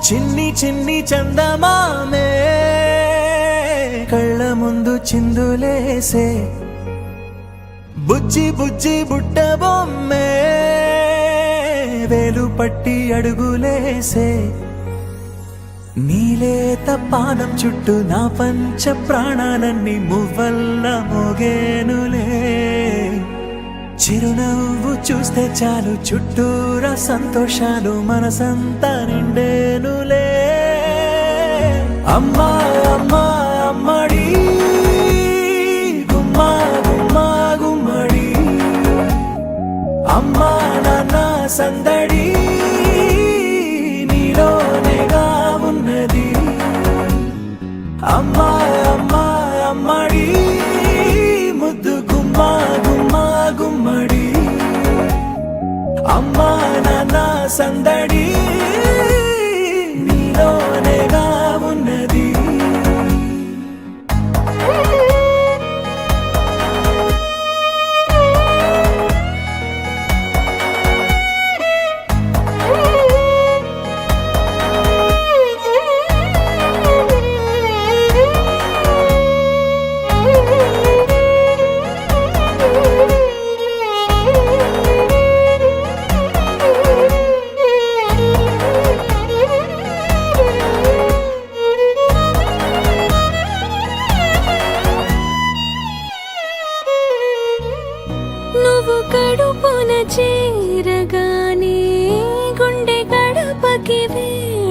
చిన్ని చిన్ని చందమామే కళ్ళ ముందు చిందులేసే బుజ్జి బుజ్జి బుట్ట బొమ్మే వేలు పట్టి అడుగులేసే నీలేత పానం చుట్టూ నా పంచ ప్రాణాలన్నీ మువ్వల్ల మోగేనులే చిరునవ్వు చూస్తే చాలు చుట్టూరా సంతోషాలు మనసంతా నిండేనులే అమ్మా అమ్మా అమ్మడి గుమ్మా గుమ్మా గుమ్మడి అమ్మా నాన్న సందడి నీలోనేగా ఉన్నది అమ్మా అమ్మా అమ్మడి ముద్దు గుమ్మా గుమ్మా గుమ్మడి అమ్మా నాన్న సందడి నీలోనేగా